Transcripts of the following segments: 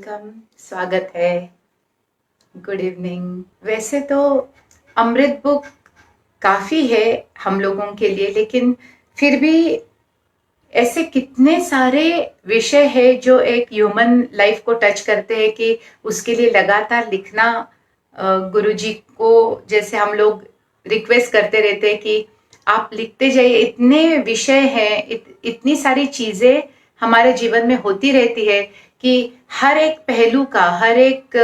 Welcome, स्वागत है। Good evening. वैसे तो अमृत बुक काफ़ी है हम लोगों के लिए, लेकिन फिर भी ऐसे कितने सारे विषय हैं जो एक ह्यूमन लाइफ को टच करते हैं कि उसके लिए लगातार लिखना गुरुजी को जैसे हम लोग रिक्वेस्ट करते रहते हैं कि आप लिखते जाइए। इतने विषय हैं, इतनी सारी चीज़ें हमारे जीवन में होती रहती है कि हर एक पहलू का, हर एक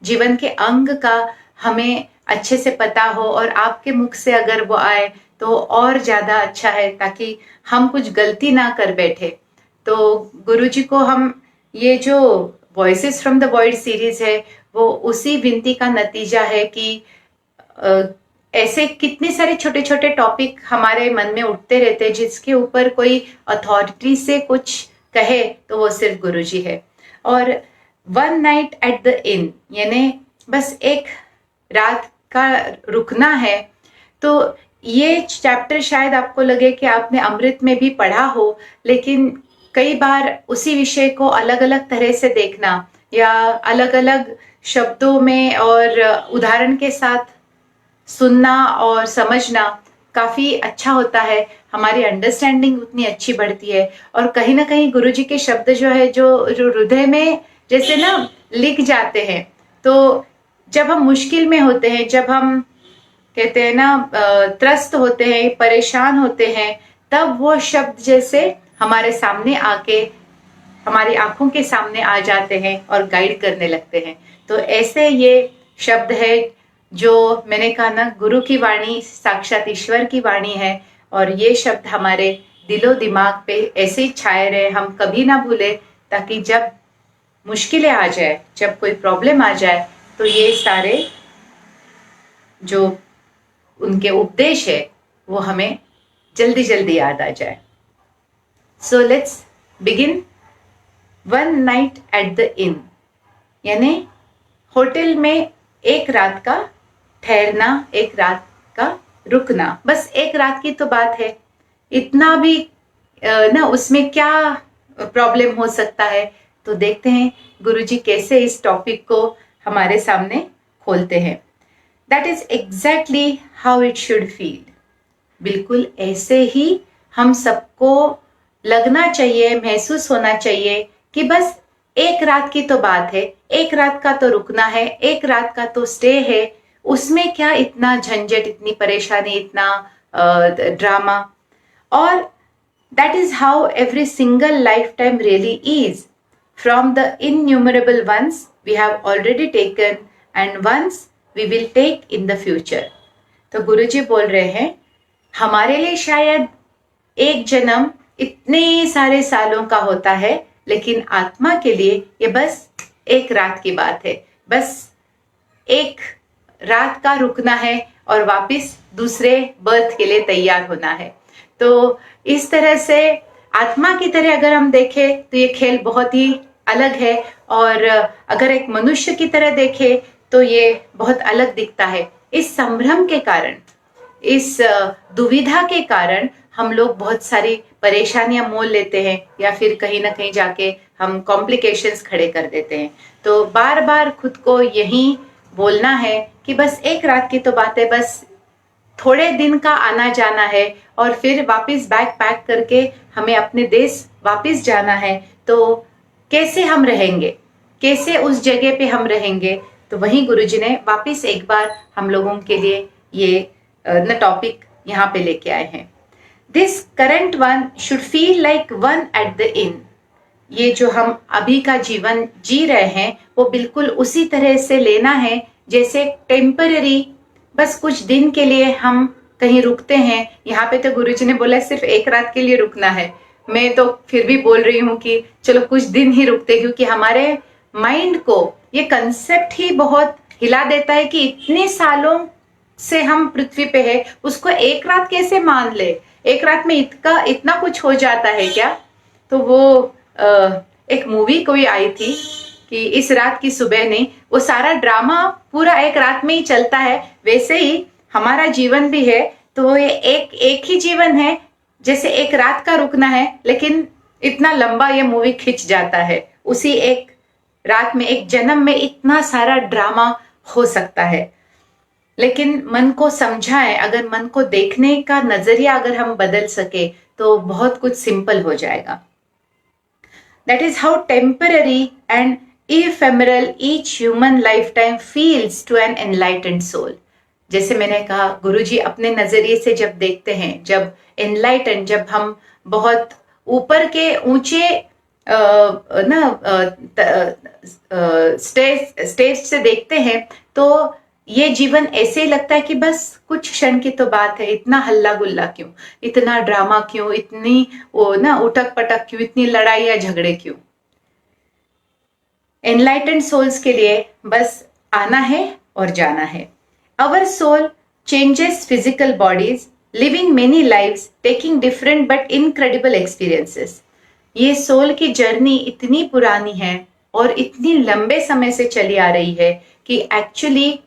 जीवन के अंग का हमें अच्छे से पता हो और आपके मुख से अगर वो आए तो और ज्यादा अच्छा है, ताकि हम कुछ गलती ना कर बैठे। तो गुरुजी को हम ये जो voices from the world series है वो उसी विनती का नतीजा है कि ऐसे कितने सारे छोटे छोटे टॉपिक हमारे मन में उठते रहते हैं जिसके ऊपर कोई अथॉरिटी से कुछ कहे तो वो सिर्फ गुरुजी है। और वन नाइट एट द इन यानी बस एक रात का रुकना है। तो ये चैप्टर शायद आपको लगे कि आपने अमृत में भी पढ़ा हो, लेकिन कई बार उसी विषय को अलग अलग तरह से देखना या अलग अलग शब्दों में और उदाहरण के साथ सुनना और समझना काफी अच्छा होता है। हमारी अंडरस्टैंडिंग उतनी अच्छी बढ़ती है और कहीं ना कहीं गुरुजी के शब्द जो है जो हृदय में जैसे ना लिख जाते हैं। तो जब हम मुश्किल में होते हैं, जब हम कहते हैं ना त्रस्त होते हैं, परेशान होते हैं, तब वो शब्द जैसे हमारे सामने आके हमारी आंखों के सामने आ जाते हैं और गाइड करने लगते हैं। तो ऐसे ये शब्द है जो मैंने कहा ना, गुरु की वाणी साक्षात ईश्वर की वाणी है और ये शब्द हमारे दिलो दिमाग पे ऐसे ही छाए रहे, हम कभी ना भूले, ताकि जब मुश्किलें आ जाए, जब कोई प्रॉब्लम आ जाए तो ये सारे जो उनके उपदेश है वो हमें जल्दी जल्दी याद आ जाए। So let's begin. One night at the इन यानी होटल में एक रात का ठहरना, एक रात का रुकना। बस एक रात की तो बात है, इतना भी ना उसमें क्या प्रॉब्लम हो सकता है। तो देखते हैं गुरुजी कैसे इस टॉपिक को हमारे सामने खोलते हैं। That is exactly how it should feel. बिल्कुल ऐसे ही हम सबको लगना चाहिए, महसूस होना चाहिए कि बस एक रात की तो बात है, एक रात का तो रुकना है, एक रात का तो स्टे है, उसमें क्या इतना झंझट, इतनी परेशानी, इतना ड्रामा। और that is how every single life time really is, from the innumerable ones we have already taken and ones we will take in the future. तो गुरुजी बोल रहे हैं हमारे लिए शायद एक जन्म इतने सारे सालों का होता है, लेकिन आत्मा के लिए ये बस एक रात की बात है। बस एक रात का रुकना है और वापस दूसरे बर्थ के लिए तैयार होना है। तो इस तरह से आत्मा की तरह अगर हम देखें तो ये खेल बहुत ही अलग है, और अगर एक मनुष्य की तरह देखें तो ये बहुत अलग दिखता है। इस संभ्रम के कारण, इस दुविधा के कारण हम लोग बहुत सारी परेशानियां मोल लेते हैं या फिर कहीं ना कहीं जाके हम कॉम्प्लिकेशंस खड़े कर देते हैं। तो बार बार खुद को यही बोलना है कि बस एक रात की तो बात है, बस थोड़े दिन का आना जाना है और फिर वापस बैग पैक करके हमें अपने देश वापस जाना है। तो कैसे हम रहेंगे, कैसे उस जगह पे हम रहेंगे। तो वहीं गुरुजी ने वापस एक बार हम लोगों के लिए ये टॉपिक यहाँ पे लेके आए हैं। This current one should feel like one eight the इन। ये जो हम अभी का जीवन जी रहे हैं वो बिल्कुल उसी तरह से लेना है जैसे टेम्पररी, बस कुछ दिन के लिए हम कहीं रुकते हैं। यहाँ पे तो गुरुजी ने बोला सिर्फ एक रात के लिए रुकना है, मैं तो फिर भी बोल रही हूँ कि चलो कुछ दिन ही रुकते, क्योंकि हमारे माइंड को ये कंसेप्ट ही बहुत हिला देता है कि इतने सालों से हम पृथ्वी पे है, उसको एक रात कैसे मान ले, एक रात में इतना कुछ हो जाता है क्या। तो वो एक मूवी कोई आई थी कि इस रात की सुबह नहीं, वो सारा ड्रामा पूरा एक रात में ही चलता है। वैसे ही हमारा जीवन भी है, तो ये एक ही जीवन है, जैसे एक रात का रुकना है, लेकिन इतना लंबा ये मूवी खिंच जाता है उसी एक रात में, एक जन्म में इतना सारा ड्रामा हो सकता है। लेकिन मन को समझाएं, अगर मन को देखने का नजरिया अगर हम बदल सके तो बहुत कुछ सिंपल हो जाएगा। That is how temporary and ephemeral each human lifetime feels to an enlightened soul. जैसे मैंने कहा, गुरुजी अपने नजरिए से जब देखते हैं, जब एनलाइटन, जब हम बहुत ऊपर के ऊंचे स्टेज से देखते हैं, तो ये जीवन ऐसे ही लगता है कि बस कुछ क्षण की तो बात है, इतना हल्ला गुल्ला क्यों, इतना ड्रामा क्यों, इतनी उठक पटक क्यों, इतनी लड़ाई या झगड़े क्यों। एनलाइटेंड सोल्स के लिए बस आना है और जाना है। Our soul changes physical bodies, living many lives, taking different but incredible experiences. ये सोल की जर्नी इतनी पुरानी है और इतनी लंबे समय से चली आ रही है कि एक्चुअली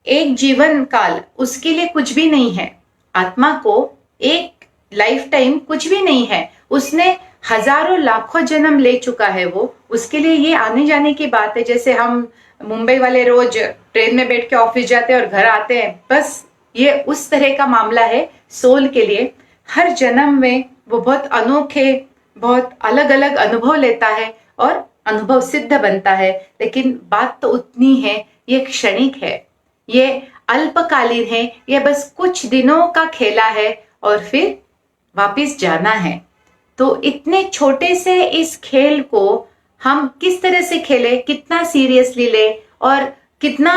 एक जीवन काल उसके लिए कुछ भी नहीं है। आत्मा को एक लाइफ टाइम कुछ भी नहीं है, उसने हजारों लाखों जन्म ले चुका है वो, उसके लिए ये आने जाने की बात है। जैसे हम मुंबई वाले रोज ट्रेन में बैठ के ऑफिस जाते हैं और घर आते हैं, बस ये उस तरह का मामला है सोल के लिए। हर जन्म में वो बहुत अनोखे, बहुत अलग अलग अनुभव लेता है और अनुभव सिद्ध बनता है। लेकिन बात तो उतनी है, ये क्षणिक है, ये अल्पकालीन है, ये बस कुछ दिनों का खेला है और फिर वापस जाना है। तो इतने छोटे से इस खेल को हम किस तरह से खेले, कितना सीरियसली ले और कितना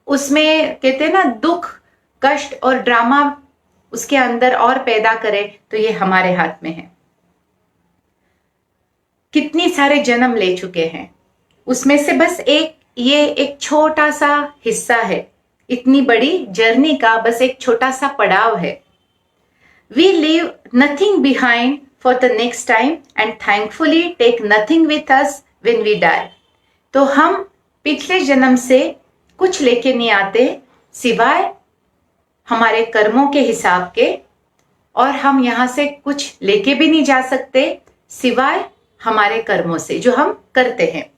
उसमें कहते हैं ना दुख, कष्ट और ड्रामा उसके अंदर और पैदा करे, तो ये हमारे हाथ में है। कितनी सारे जन्म ले चुके हैं, उसमें से बस ये एक छोटा सा हिस्सा है, इतनी बड़ी जर्नी का बस एक छोटा सा पड़ाव है। We leave nothing behind for the next time and thankfully take nothing with us when we die. तो हम पिछले जन्म से कुछ लेके नहीं आते सिवाय हमारे कर्मों के हिसाब के, और हम यहाँ से कुछ लेके भी नहीं जा सकते सिवाय हमारे कर्मों से जो हम करते हैं।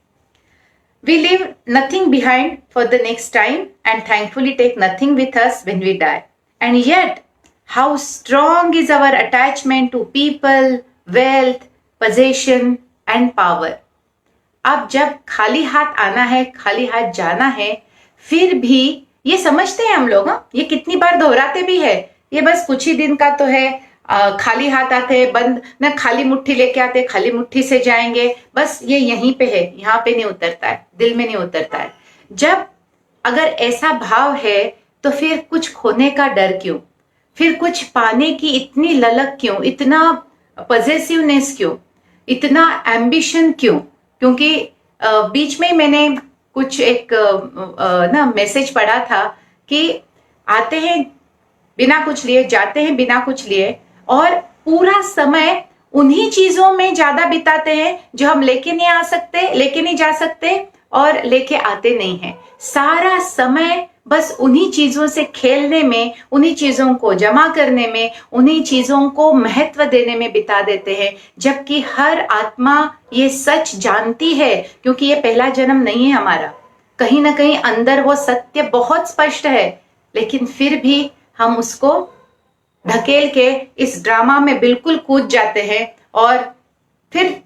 We leave nothing behind for the next time and thankfully take nothing with us when we die. And yet, how strong is our attachment to people, wealth, possession and power. अब जब खाली हाथ आना है, खाली हाथ जाना है, फिर भी ये समझते हैं हम लोग, ये कितनी बार दोहराते भी है, ये बस कुछ ही दिन का तो है, खाली हाथ आते हैं, बंद ना, खाली मुट्ठी लेके आते, खाली मुट्ठी से जाएंगे, बस ये यहीं पे है, यहाँ पे नहीं उतरता है, दिल में नहीं उतरता है। जब अगर ऐसा भाव है तो फिर कुछ खोने का डर क्यों, फिर कुछ पाने की इतनी ललक क्यों, इतना पॉजेसिवनेस क्यों, इतना एम्बिशन क्यों? क्योंकि बीच में मैंने कुछ एक मैसेज पढ़ा था कि आते हैं बिना कुछ लिए, जाते हैं बिना कुछ लिए, और पूरा समय उन्हीं चीजों में ज्यादा बिताते हैं जो हम लेके नहीं आ सकते, लेके नहीं जा सकते और लेके आते नहीं हैं। सारा समय बस उन्हीं चीजों से खेलने में, उन्हीं चीजों को जमा करने में, उन्हीं चीजों को महत्व देने में बिता देते हैं, जबकि हर आत्मा ये सच जानती है, क्योंकि ये पहला जन्म नहीं है हमारा, कहीं ना कहीं अंदर वो सत्य बहुत स्पष्ट है, लेकिन फिर भी हम उसको ढकेल के इस ड्रामा में बिल्कुल कूद जाते हैं और फिर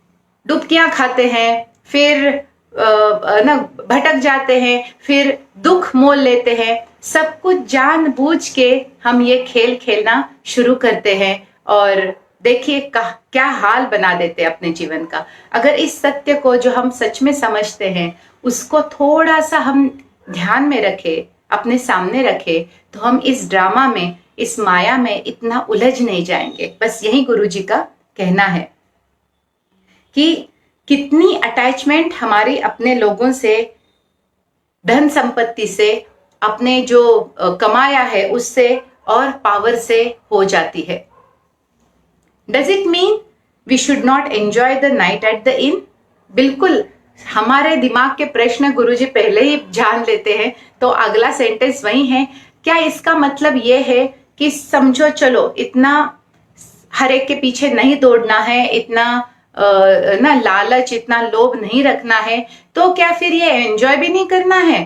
डुबकियां खाते हैं, फिर भटक जाते हैं, फिर दुख मोल लेते हैं। सब कुछ जानबूझ के हम ये खेल खेलना शुरू करते हैं और देखिए क्या हाल बना देते हैं अपने जीवन का। अगर इस सत्य को जो हम सच में समझते हैं उसको थोड़ा सा हम ध्यान में रखें, अपने सामने रखें, तो हम इस ड्रामा में, इस माया में इतना उलझ नहीं जाएंगे। बस यही गुरुजी का कहना है कि कितनी अटैचमेंट हमारी अपने लोगों से, धन संपत्ति से, अपने जो कमाया है उससे और पावर से हो जाती है। Does it mean we should not enjoy the night at the inn? बिल्कुल, हमारे दिमाग के प्रश्न गुरुजी पहले ही जान लेते हैं, तो अगला सेंटेंस वही है। क्या इसका मतलब ये है कि समझो चलो इतना हर एक के पीछे नहीं दौड़ना है, इतना ना लालच, इतना लोभ नहीं रखना है, तो क्या फिर ये एंजॉय भी नहीं करना है?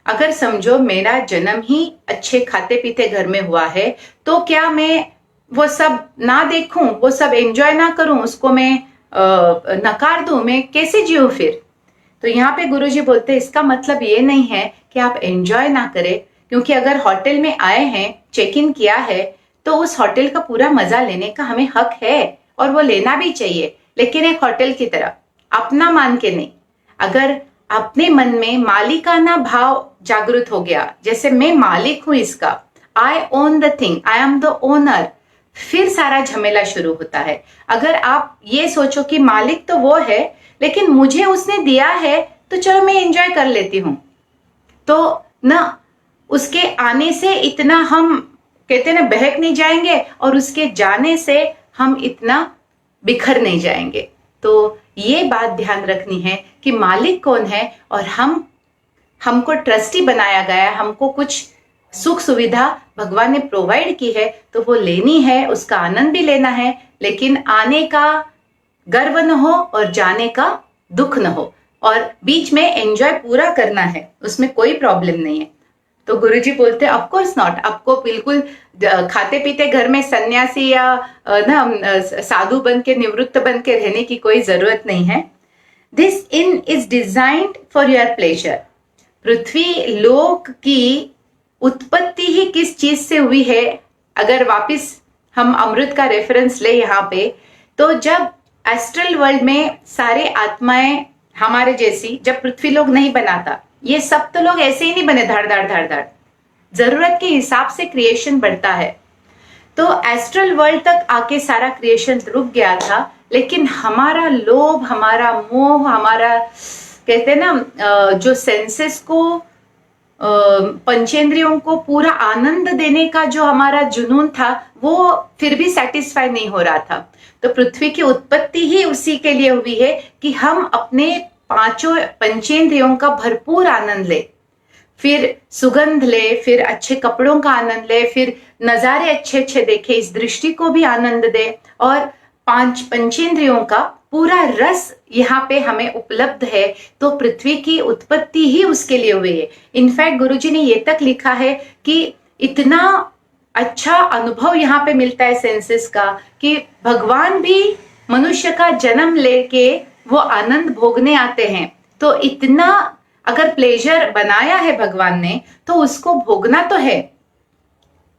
अगर समझो मेरा जन्म ही अच्छे खाते पीते घर में हुआ है, तो क्या मैं वो सब ना देखूं, वो सब एंजॉय ना करूं, उसको मैं नकार दूं? मैं कैसे जीऊं फिर? तो यहाँ पे गुरुजी बोलते हैं इसका मतलब ये नहीं है कि आप एंजॉय ना करें, क्योंकि अगर होटल में आए हैं, चेक इन किया है, तो उस होटल का पूरा मजा लेने का हमें हक है और वो लेना भी चाहिए, लेकिन एक होटल की तरह अपना मान के नहीं। अगर अपने मन में मालिकाना भाव जागृत हो गया, जैसे मैं मालिक हूं इसका, I own the thing, I am the owner, फिर सारा झमेला शुरू होता है। अगर आप ये सोचो कि मालिक तो वो है, लेकिन मुझे उसने दिया है, तो चलो मैं एंजॉय कर लेती हूं, तो ना उसके आने से इतना हम कहते हैं ना बहक नहीं जाएंगे, और उसके जाने से हम इतना बिखर नहीं जाएंगे। तो ये बात ध्यान रखनी है कि मालिक कौन है, और हमको ट्रस्टी बनाया गया है, हमको कुछ सुख सुविधा भगवान ने प्रोवाइड की है, तो वो लेनी है, उसका आनंद भी लेना है, लेकिन आने का गर्व न हो और जाने का दुख न हो, और बीच में एंजॉय पूरा करना है, उसमें कोई प्रॉब्लम नहीं है। तो गुरुजी बोलते हैं ऑफ कोर्स नॉट, आपको बिल्कुल खाते पीते घर में सन्यासी या ना साधु बन के निवृत्त बन के रहने की कोई जरूरत नहीं है। This in is designed for your pleasure. पृथ्वी लोक की उत्पत्ति ही किस चीज से हुई है? अगर वापिस हम अमृत का रेफरेंस ले यहाँ पे, तो जब एस्ट्रल वर्ल्ड में सारे आत्माएं हमारे जैसी, जब पृथ्वी लोग नहीं बनाता, ये सब तो लोग ऐसे ही नहीं बने धाड़ धाड़ धाड़ धाड़, जरूरत के हिसाब से क्रिएशन बढ़ता है। तो एस्ट्रल वर्ल्ड तक आके सारा क्रिएशन रुक गया था, लेकिन हमारा लोभ, हमारा मोह, हमारा कहते हैं ना जो सेंसेस को, पंचेंद्रियों को पूरा आनंद देने का जो हमारा जुनून था, वो फिर भी सेटिस्फाई नहीं हो रहा था। तो पृथ्वी की उत्पत्ति ही उसी के लिए हुई है कि हम अपने पांचों पंचेंद्रियों का भरपूर आनंद ले, फिर सुगंध ले, फिर अच्छे कपड़ों का आनंद ले, फिर नजारे अच्छे अच्छे देखे, इस दृष्टि को भी आनंद दे, और पांच पंचेंद्रियों का पूरा रस यहाँ पे हमें उपलब्ध है। तो पृथ्वी की उत्पत्ति ही उसके लिए हुई है। इनफैक्ट गुरुजी ने ये तक लिखा है कि इतना अच्छा अनुभव यहाँ पे मिलता है सेंसेस का, कि भगवान भी मनुष्य का जन्म लेके वो आनंद भोगने आते हैं। तो इतना अगर प्लेजर बनाया है भगवान ने, तो उसको भोगना तो है,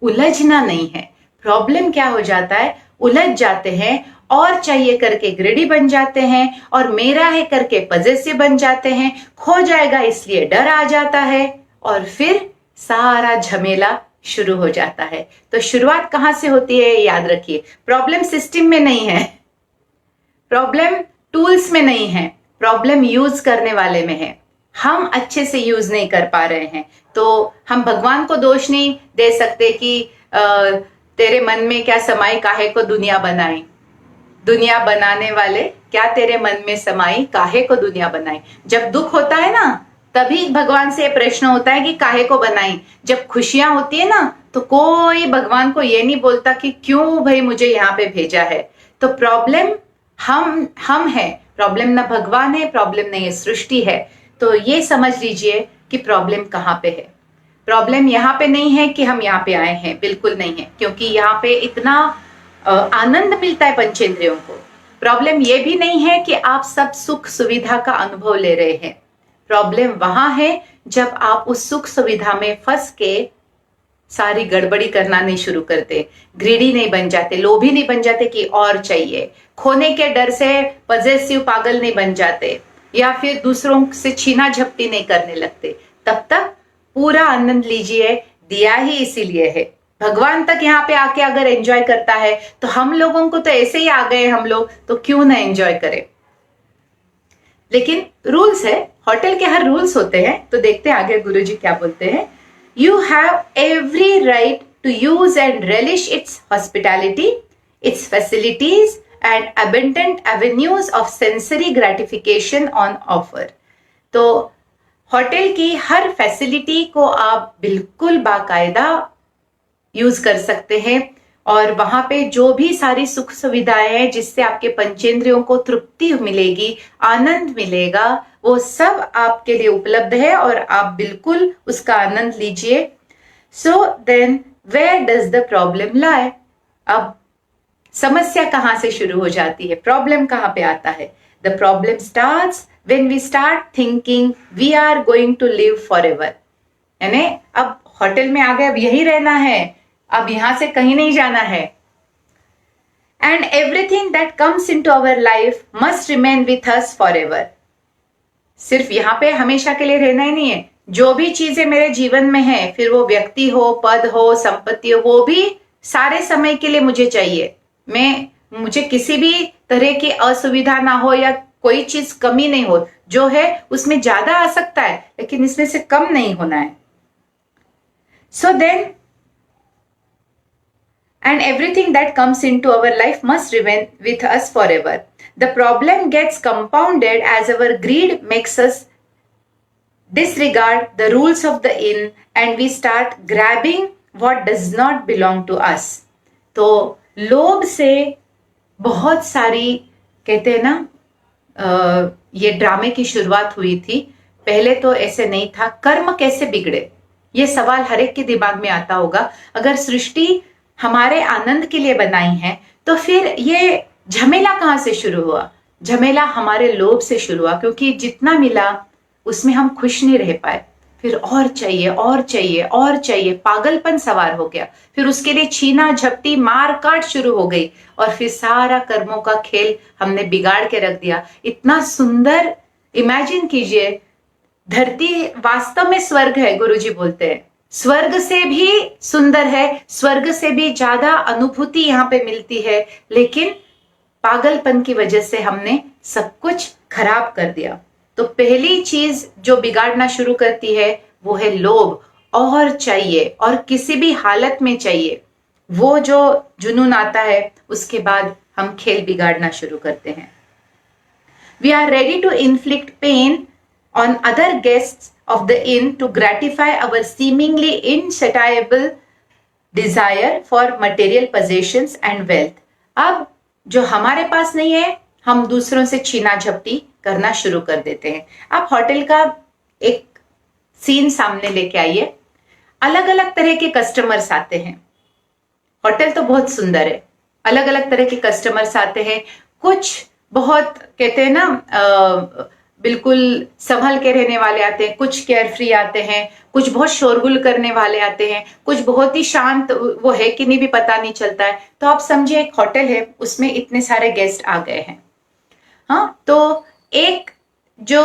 उलझना नहीं है। प्रॉब्लम क्या हो जाता है, उलझ जाते हैं और चाहिए करके ग्रेडी बन जाते हैं, और मेरा है करके पजेसिव बन जाते हैं, खो जाएगा इसलिए डर आ जाता है, और फिर सारा झमेला शुरू हो जाता है। तो शुरुआत कहां से होती है याद रखिए, प्रॉब्लम सिस्टम में नहीं है, प्रॉब्लम टूल्स में नहीं है, प्रॉब्लम यूज करने वाले में है। हम अच्छे से यूज नहीं कर पा रहे हैं, तो हम भगवान को दोष नहीं दे सकते कि तेरे मन में क्या समाई, काहे को दुनिया बनाई, दुनिया बनाने वाले क्या तेरे मन में समाई, काहे को दुनिया बनाई। जब दुख होता है ना, तभी भगवान से प्रश्न होता है कि काहे को बनाई। जब खुशियां होती है ना, तो कोई भगवान को ये नहीं बोलता कि क्यों भाई मुझे यहाँ पे भेजा है। तो प्रॉब्लम हम है, प्रॉब्लम ना भगवान है, प्रॉब्लम नहीं है सृष्टि है। तो ये समझ लीजिए कि प्रॉब्लम कहाँ पे है। प्रॉब्लम यहाँ पे नहीं है कि हम यहाँ पे आए हैं, बिल्कुल नहीं है, क्योंकि यहाँ पे इतना आनंद मिलता है पंचेंद्रियों को। प्रॉब्लम ये भी नहीं है कि आप सब सुख सुविधा का अनुभव ले रहे हैं। प्रॉब्लम वहां है जब आप उस सुख सुविधा में फंस के सारी गड़बड़ी करना नहीं शुरू करते, ग्रीडी नहीं बन जाते, लोभी नहीं बन जाते कि और चाहिए, खोने के डर से पजेसिव पागल नहीं बन जाते, या फिर दूसरों से छीना झपटी नहीं करने लगते। तब तक पूरा आनंद लीजिए, दिया ही इसीलिए है। भगवान तक यहाँ पे आके अगर एंजॉय करता है, तो हम लोगों को तो ऐसे ही आ गए हम लोग, तो क्यों ना एंजॉय करें। लेकिन रूल्स है, होटल के हर रूल्स होते हैं। तो देखते हैं आगे गुरुजी क्या बोलते हैं। You have every right to use and relish its hospitality, its facilities and abundant avenues of sensory gratification on offer। तो होटल की हर फैसिलिटी को आप बिल्कुल बाकायदा यूज कर सकते हैं, और वहां पे जो भी सारी सुख सुविधाएं हैं जिससे आपके पंचेंद्रियों को तृप्ति मिलेगी, आनंद मिलेगा, वो सब आपके लिए उपलब्ध है और आप बिल्कुल उसका आनंद लीजिए। So then where does the problem lie? अब समस्या कहां से शुरू हो जाती है, प्रॉब्लम कहां पे आता है? The problem starts when we start thinking we are going to live forever. यानी अब होटल में आ गए, अब यही रहना है, अब यहां से कहीं नहीं जाना है। And everything that comes into our life must remain with us forever. सिर्फ यहां पे हमेशा के लिए रहना ही नहीं है, जो भी चीजें मेरे जीवन में है, फिर वो व्यक्ति हो, पद हो, संपत्ति हो, वो भी सारे समय के लिए मुझे चाहिए। मुझे किसी भी तरह की असुविधा ना हो या कोई चीज कमी नहीं हो। जो है उसमें ज्यादा आ सकता है लेकिन इसमें से कम नहीं होना है। So then and everything that comes into our life must remain with us forever. The problem gets compounded as our greed makes us disregard the rules of the inn and we start grabbing what does not belong to us. तो लोभ से बहुत सारी, कहते हैं ना, ये ड्रामे की शुरुआत हुई थी। पहले तो ऐसे नहीं था। कर्म कैसे बिगड़े, ये सवाल हर एक के दिमाग में आता होगा। अगर सृष्टि हमारे आनंद के लिए बनाई है तो फिर ये झमेला कहां से शुरू हुआ? झमेला हमारे लोभ से शुरू हुआ, क्योंकि जितना मिला उसमें हम खुश नहीं रह पाए। फिर और चाहिए और चाहिए और चाहिए, पागलपन सवार हो गया। फिर उसके लिए छीना झपटी मार काट शुरू हो गई और फिर सारा कर्मों का खेल हमने बिगाड़ के रख दिया। इतना सुंदर, इमेजिन कीजिए, धरती वास्तव में स्वर्ग है, गुरुजी बोलते हैं। स्वर्ग से भी सुंदर है, स्वर्ग से भी ज्यादा अनुभूति यहाँ पे मिलती है, लेकिन पागलपन की वजह से हमने सब कुछ खराब कर दिया। तो पहली चीज जो बिगाड़ना शुरू करती है वो है लोभ। और चाहिए, और किसी भी हालत में चाहिए, वो जो जुनून आता है उसके बाद हम खेल बिगाड़ना शुरू करते हैं। We are ready to inflict pain on other guests of the inn to gratify our seemingly insatiable desire for material possessions and wealth. अब जो हमारे पास नहीं है हम दूसरों से छीना झपटी करना शुरू कर देते हैं। आप होटल का एक सीन सामने लेके आइए। अलग अलग तरह के कस्टमर्स आते हैं। होटल तो बहुत सुंदर है, अलग अलग तरह के कस्टमर्स आते हैं। कुछ बहुत, कहते हैं ना, बिल्कुल संभल के रहने वाले आते हैं, कुछ केयर फ्री आते हैं, कुछ बहुत शोरगुल करने वाले आते हैं, कुछ बहुत ही शांत, वो है कि नहीं भी पता नहीं चलता है। तो आप समझिए एक होटल है, उसमें इतने सारे गेस्ट आ गए हैं। हाँ, तो एक जो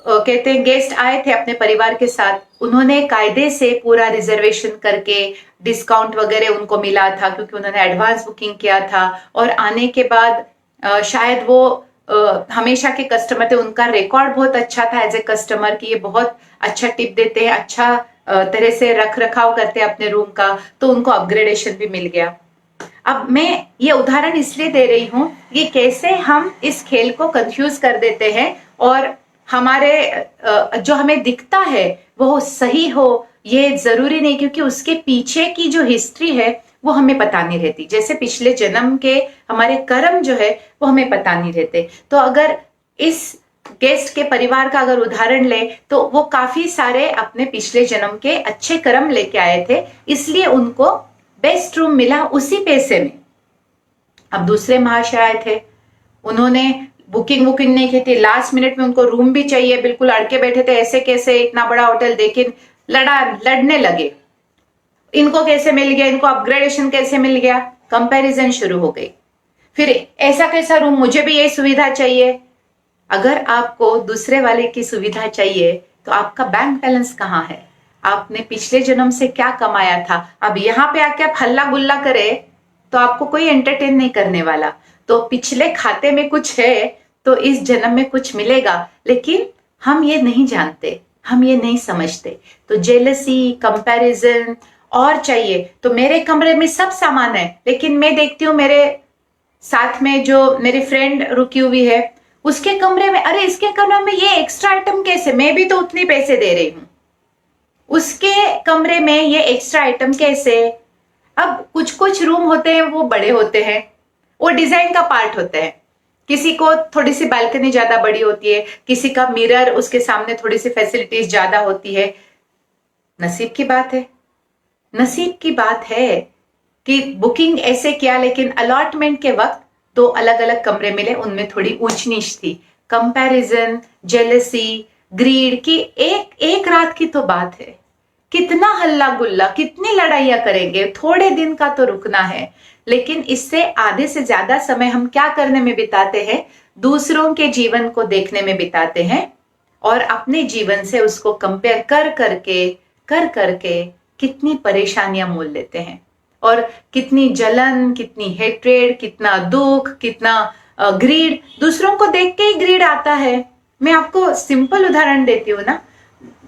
कहते हैं गेस्ट आए थे अपने परिवार के साथ, उन्होंने कायदे से पूरा रिजर्वेशन करके डिस्काउंट वगैरह उनको मिला था, क्योंकि उन्होंने एडवांस बुकिंग किया था। और आने के बाद शायद वो हमेशा के कस्टमर थे, उनका रिकॉर्ड बहुत अच्छा था एज ए कस्टमर की, ये बहुत अच्छा टिप देते हैं, अच्छा तरह से रख रखाव करते हैं अपने रूम का, तो उनको अपग्रेडेशन भी मिल गया। अब मैं ये उदाहरण इसलिए दे रही हूं कि कैसे हम इस खेल को कंफ्यूज कर देते हैं और हमारे जो हमें दिखता है वो सही हो ये जरूरी नहीं, क्योंकि उसके पीछे की जो हिस्ट्री है वो हमें पता नहीं रहती। जैसे पिछले जन्म के हमारे कर्म जो है वो हमें पता नहीं रहते। तो अगर इस गेस्ट के परिवार का अगर उदाहरण ले तो वो काफी सारे अपने पिछले जन्म के अच्छे कर्म लेके आए थे, इसलिए उनको बेस्ट रूम मिला उसी पैसे में। अब दूसरे महाशय आए थे, उन्होंने बुकिंग नहीं की थी, लास्ट मिनट में उनको रूम भी चाहिए, बिल्कुल अड़के बैठे थे, ऐसे कैसे इतना बड़ा होटल, लेकिन लड़ने लगे, इनको कैसे मिल गया, इनको अपग्रेडेशन कैसे मिल गया, कंपैरिजन शुरू हो गई। फिर ऐसा कैसा रूम, मुझे भी ये सुविधा चाहिए। अगर आपको दूसरे वाले की सुविधा चाहिए तो आपका बैंक बैलेंस कहाँ है? आपने पिछले जन्म से क्या कमाया था? अब यहाँ पे आके आप हल्ला गुल्ला करे तो आपको कोई एंटरटेन नहीं करने वाला। तो पिछले खाते में कुछ है तो इस जन्म में कुछ मिलेगा, लेकिन हम ये नहीं जानते, हम ये नहीं समझते। तो जेलसी, कंपैरिजन और चाहिए। तो मेरे कमरे में सब सामान है, लेकिन मैं देखती हूँ मेरे साथ में जो मेरी फ्रेंड रुकी हुई है उसके कमरे में, अरे इसके कमरे में ये एक्स्ट्रा आइटम कैसे, मैं भी तो उतनी पैसे दे रही हूँ, उसके कमरे में ये एक्स्ट्रा आइटम कैसे। अब कुछ कुछ रूम होते हैं वो बड़े होते हैं, वो डिजाइन का पार्ट होते हैं। किसी को थोड़ी सी बालकनी ज्यादा बड़ी होती है, किसी का मिरर, उसके सामने थोड़ी सी फैसिलिटीज ज्यादा होती है। नसीब की बात है, नसीब की बात है कि बुकिंग ऐसे किया, लेकिन अलॉटमेंट के वक्त दो अलग अलग कमरे मिले, उनमें थोड़ी ऊंच नीच थी। कंपैरिजन, जेलसी, ग्रीड की एक एक रात की तो बात है। कितना हल्ला गुल्ला, कितनी लड़ाइयां करेंगे, थोड़े दिन का तो रुकना है। लेकिन इससे आधे से ज्यादा समय हम क्या करने में बिताते हैं? दूसरों के जीवन को देखने में बिताते हैं और अपने जीवन से उसको कंपेयर कर करके कितनी परेशानियां मोल लेते हैं, और कितनी जलन, कितनी हेट्रेड, कितना दुख, कितना ग्रीड। दूसरों को देख के ही ग्रीड आता है। मैं आपको सिंपल उदाहरण देती हूँ ना,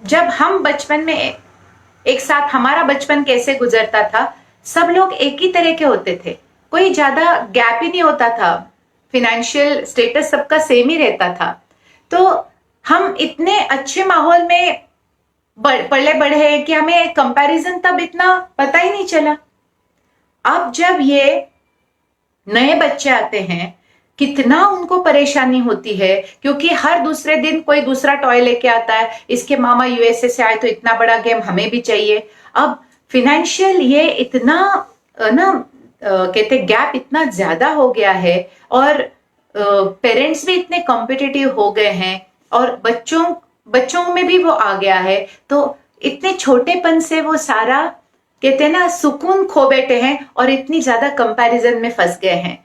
जब हम बचपन में एक साथ, हमारा बचपन कैसे गुजरता था, सब लोग एक ही तरह के होते थे, कोई ज्यादा गैप ही नहीं होता था, फिनेंशियल स्टेटस सबका सेम ही रहता था। तो हम इतने अच्छे माहौल में पले बढ़े हैं कि हमें कंपैरिजन तब इतना पता ही नहीं चला। अब जब ये नए बच्चे आते हैं, कितना उनको परेशानी होती है, क्योंकि हर दूसरे दिन कोई दूसरा टॉय लेके आता है। इसके मामा यूएसए से आए तो इतना बड़ा गेम हमें भी चाहिए। अब फिनेंशियल ये इतना ना कहते गैप इतना ज्यादा हो गया है, और पेरेंट्स भी इतने कॉम्पिटिटिव हो गए हैं, और बच्चों में भी वो आ गया है। तो इतने छोटेपन से वो सारा कहते हैं ना सुकून खो बैठे हैं, और इतनी ज्यादा कंपैरिजन में फंस गए हैं।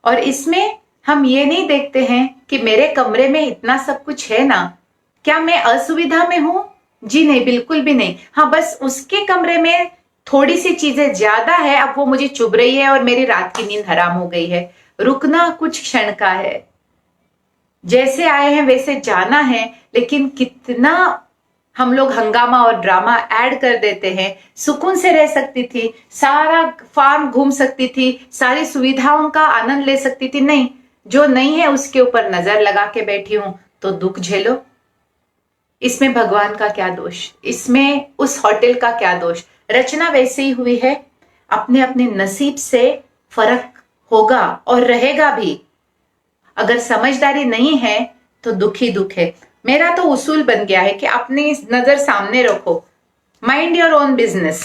और इसमें हम ये नहीं देखते हैं कि मेरे कमरे में इतना सब कुछ है ना, क्या मैं असुविधा में हूं? जी नहीं, बिल्कुल भी नहीं। हाँ, बस उसके कमरे में थोड़ी सी चीजें ज्यादा है, अब वो मुझे चुभ रही है और मेरी रात की नींद हराम हो गई है। रुकना कुछ क्षण का है, जैसे आए हैं वैसे जाना है। लेकिन कितना हम लोग हंगामा और ड्रामा ऐड कर देते हैं। सुकून से रह सकती थी, सारा फार्म घूम सकती थी, सारी सुविधाओं का आनंद ले सकती थी, नहीं, जो नहीं है उसके ऊपर नजर लगा के बैठी हूं, तो दुख झेलो। इसमें भगवान का क्या दोष, इसमें उस होटल का क्या दोष? रचना वैसे ही हुई है। अपने अपने नसीब से फर्क होगा और रहेगा भी। अगर समझदारी नहीं है तो दुख ही दुख है। मेरा तो उसूल बन गया है कि अपनी नजर सामने रखो, माइंड योर ओन बिजनेस।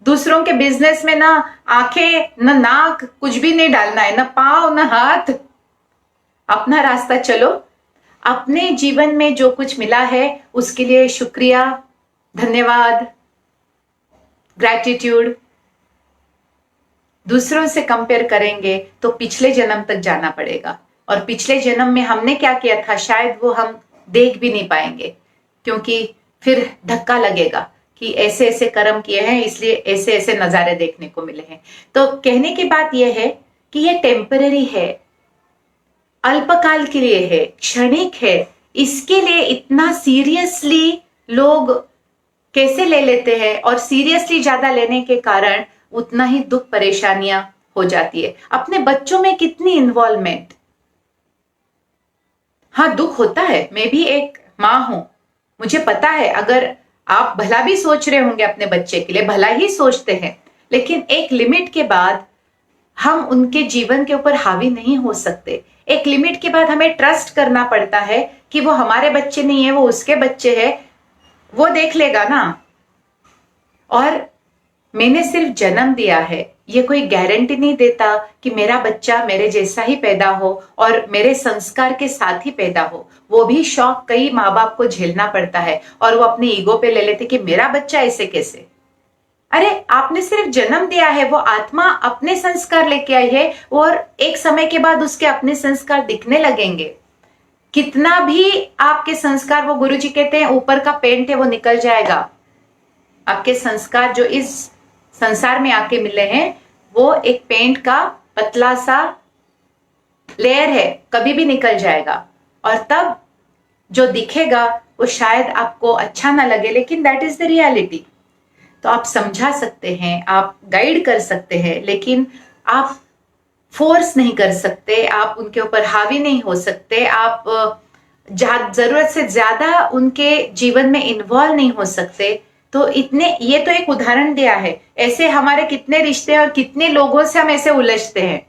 दूसरों के बिजनेस में ना आंखें, न नाक, कुछ भी नहीं डालना है, न पांव, न हाथ। अपना रास्ता चलो। अपने जीवन में जो कुछ मिला है उसके लिए शुक्रिया, धन्यवाद, ग्रैटिट्यूड। दूसरों से कंपेयर करेंगे तो पिछले जन्म तक जाना पड़ेगा, और पिछले जन्म में हमने क्या किया था शायद वो हम देख भी नहीं पाएंगे, क्योंकि फिर धक्का लगेगा कि ऐसे ऐसे कर्म किए हैं, इसलिए ऐसे ऐसे नजारे देखने को मिले हैं। तो कहने की बात यह है कि ये टेम्पररी है, अल्पकाल के लिए है, क्षणिक है। इसके लिए इतना सीरियसली लोग कैसे ले लेते हैं, और सीरियसली ज्यादा लेने के कारण उतना ही दुख परेशानियां हो जाती है। अपने बच्चों में कितनी इन्वॉल्वमेंट। हाँ, दुख होता है, मैं भी एक माँ हूं, मुझे पता है। अगर आप भला भी सोच रहे होंगे अपने बच्चे के लिए, भला ही सोचते हैं, लेकिन एक लिमिट के बाद हम उनके जीवन के ऊपर हावी नहीं हो सकते। एक लिमिट के बाद हमें ट्रस्ट करना पड़ता है कि वो हमारे बच्चे नहीं है, वो उसके बच्चे है, वो देख लेगा ना। और मैंने सिर्फ जन्म दिया है, ये कोई गारंटी नहीं देता कि मेरा बच्चा मेरे जैसा ही पैदा हो और मेरे संस्कार के साथ ही पैदा हो। वो भी शौक कई माँ बाप को झेलना पड़ता है, और वो अपने ईगो पे ले लेते कि मेरा बच्चा ऐसे कैसे। अरे, आपने सिर्फ जन्म दिया है, वो आत्मा अपने संस्कार लेके आई है, और एक समय के बाद उसके अपने संस्कार दिखने लगेंगे। कितना भी आपके संस्कार, वो गुरुजी कहते हैं ऊपर का पेंट है वो निकल जाएगा। आपके संस्कार जो इस संसार में आके मिले हैं वो एक पेंट का पतला सा लेयर है, कभी भी निकल जाएगा। और तब जो दिखेगा वो शायद आपको अच्छा ना लगे, लेकिन दैट इज द रियलिटी। तो आप समझा सकते हैं, आप गाइड कर सकते हैं, लेकिन आप फोर्स नहीं कर सकते, आप उनके ऊपर हावी नहीं हो सकते, आप जरूरत से ज्यादा उनके जीवन में इन्वॉल्व नहीं हो सकते। तो इतने, ये तो एक उदाहरण दिया है, ऐसे हमारे कितने रिश्ते और कितने लोगों से हम ऐसे उलझते हैं।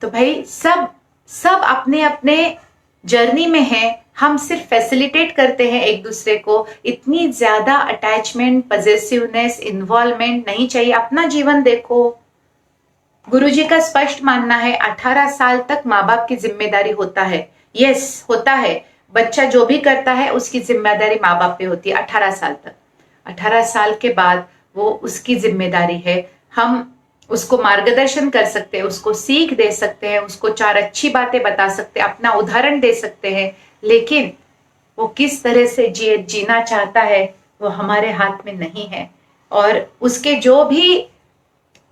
तो भाई सब सब अपने अपने जर्नी में है, हम सिर्फ फैसिलिटेट करते हैं एक दूसरे को। इतनी ज्यादा अटैचमेंट, पजेसिवनेस, इन्वॉल्वमेंट नहीं चाहिए। अपना जीवन देखो। गुरुजी का स्पष्ट मानना है 18 साल तक माँ बाप की जिम्मेदारी होता है। यस, होता है। बच्चा जो भी करता है उसकी जिम्मेदारी माँ बाप पे होती है 18 साल तक। 18 साल के बाद वो उसकी जिम्मेदारी है। हम उसको मार्गदर्शन कर सकते हैं, उसको सीख दे सकते हैं, उसको 4 अच्छी बातें बता सकते हैं, अपना उदाहरण दे सकते हैं, लेकिन वो किस तरह से जीना चाहता है वो हमारे हाथ में नहीं है। और उसके जो भी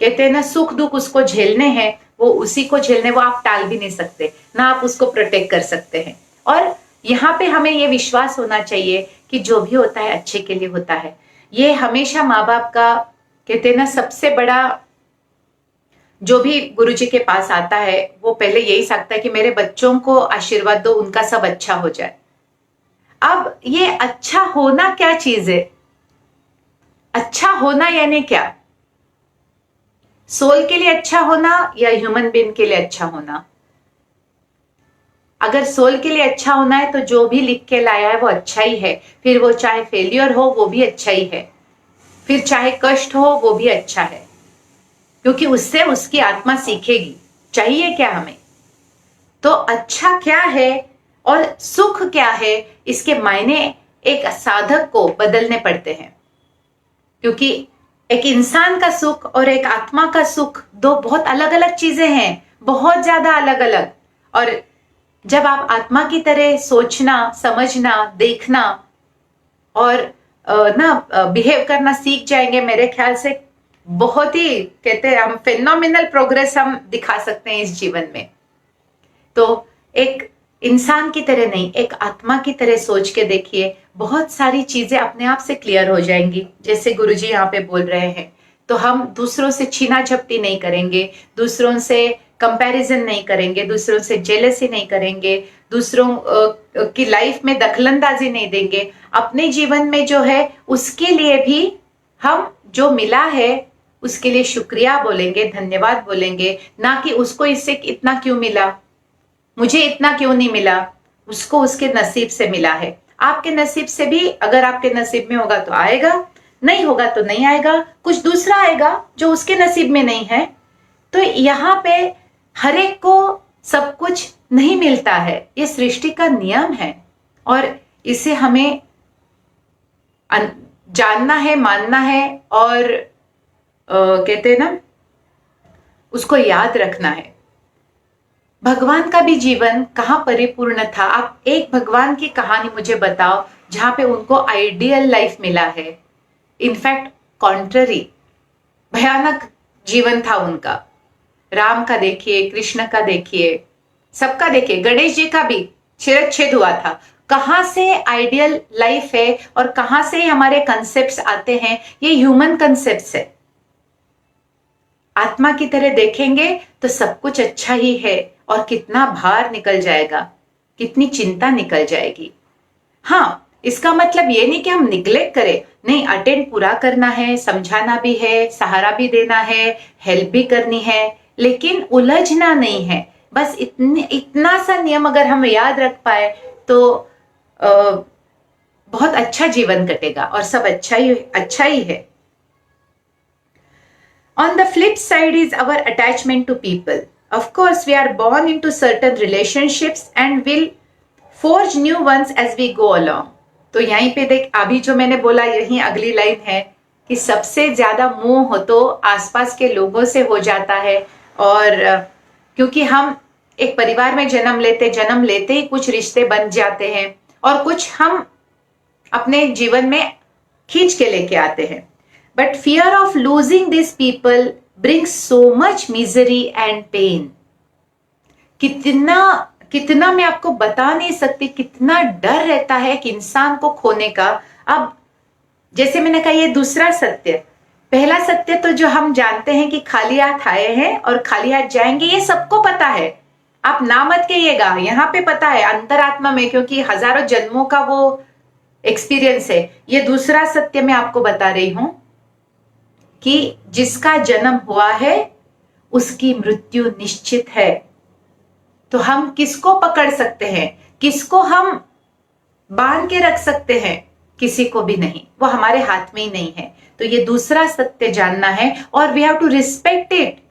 कहते हैं ना सुख दुख उसको झेलने हैं, वो उसी को झेलने, वो आप टाल भी नहीं सकते, ना आप उसको प्रोटेक्ट कर सकते हैं। और यहाँ पे हमें ये विश्वास होना चाहिए कि जो भी होता है अच्छे के लिए होता है। ये हमेशा माँ बाप का कहते हैं ना सबसे बड़ा, जो भी गुरुजी के पास आता है वो पहले यही सकता है कि मेरे बच्चों को आशीर्वाद दो, उनका सब अच्छा हो जाए। अब ये अच्छा होना क्या चीज है? अच्छा होना यानी क्या? सोल के लिए अच्छा होना या ह्यूमन बीइंग के लिए अच्छा होना? अगर सोल के लिए अच्छा होना है तो जो भी लिख के लाया है वो अच्छा ही है, फिर वो चाहे फेलियर हो वो भी अच्छा ही है, फिर चाहे कष्ट हो वो भी अच्छा है, क्योंकि उससे उसकी आत्मा सीखेगी। चाहिए क्या हमें? तो अच्छा क्या है और सुख क्या है, इसके मायने एक साधक को बदलने पड़ते हैं। क्योंकि एक इंसान का सुख और एक आत्मा का सुख दो बहुत अलग अलग चीजें हैं, बहुत ज्यादा अलग अलग। और जब आप आत्मा की तरह सोचना, समझना, देखना और बिहेव करना सीख जाएंगे, मेरे ख्याल से बहुत ही कहते हैं हम फेनोमिनल प्रोग्रेस हम दिखा सकते हैं इस जीवन में। तो एक इंसान की तरह नहीं, एक आत्मा की तरह सोच के देखिए, बहुत सारी चीजें अपने आप से क्लियर हो जाएंगी। जैसे गुरुजी यहाँ पे बोल रहे हैं, तो हम दूसरों से छीना झपटी नहीं करेंगे, दूसरों से कंपैरिजन नहीं करेंगे, दूसरों से जेलसी नहीं करेंगे, दूसरों की लाइफ में दखलंदाजी नहीं देंगे। अपने जीवन में जो है उसके लिए भी हम जो मिला है उसके लिए शुक्रिया बोलेंगे, धन्यवाद बोलेंगे, ना कि उसको इससे इतना क्यों मिला, मुझे इतना क्यों नहीं मिला। उसको उसके नसीब से मिला है। आपके नसीब से भी अगर आपके नसीब में होगा तो आएगा, नहीं होगा तो नहीं आएगा, कुछ दूसरा आएगा जो उसके नसीब में नहीं है। तो यहाँ पे हर एक को सब कुछ नहीं मिलता है, ये सृष्टि का नियम है और इसे हमें जानना है, मानना है और कहते हैं ना उसको याद रखना है। भगवान का भी जीवन कहाँ परिपूर्ण था? आप एक भगवान की कहानी मुझे बताओ जहां पे उनको आइडियल लाइफ मिला है। इनफैक्ट कॉन्ट्ररी, भयानक जीवन था उनका। राम का देखिए, कृष्ण का देखिए, सबका देखिए, गणेश जी का भी शिरच्छेद हुआ था। कहां से आइडियल लाइफ है और कहां से हमारे कंसेप्ट्स आते हैं? ये ह्यूमन कंसेप्ट्स है। आत्मा की तरह देखेंगे तो सब कुछ अच्छा ही है और कितना भार निकल जाएगा, कितनी चिंता निकल जाएगी। हाँ, इसका मतलब ये नहीं कि हम निग्लेक्ट करें, नहीं, अटेंड पूरा करना है, समझाना भी है, सहारा भी देना है, हेल्प भी करनी है, लेकिन उलझना नहीं है। बस इतना सा नियम अगर हम याद रख पाए तो बहुत अच्छा जीवन कटेगा और सब अच्छा ही है। On the flip side is our attachment to people. Of course, we are born into certain relationships and will forge new ones as we go along. तो यहीं पे देख, अभी जो मैंने बोला यही अगली लाइन है कि सबसे ज्यादा मोह हो तो आसपास के लोगों से हो जाता है। और क्योंकि हम एक परिवार में जन्म लेते ही कुछ रिश्ते बन जाते हैं और कुछ हम अपने जीवन में खींच के लेके आते हैं। But fear of losing these people brings so much misery and pain. कितना मैं आपको बता नहीं सकती, कितना डर रहता है कि इंसान को खोने का। अब जैसे मैंने कहा, ये दूसरा सत्य। पहला सत्य तो जो हम जानते हैं कि खाली हाथ आए हैं और खाली हाथ जाएंगे, ये सबको पता है। आप ना मत कहिएगा, यहाँ पे पता है अंतरात्मा में, क्योंकि हजारों जन्मों का वो एक्सपीरियंस है। ये दूसरा सत्य मैं आपको बता रही हूं कि जिसका जन्म हुआ है उसकी मृत्यु निश्चित है। तो हम किसको पकड़ सकते हैं, किसको हम बांध के रख सकते हैं? किसी को भी नहीं, वो हमारे हाथ में ही नहीं है। तो ये दूसरा सत्य जानना है और we have to respect it.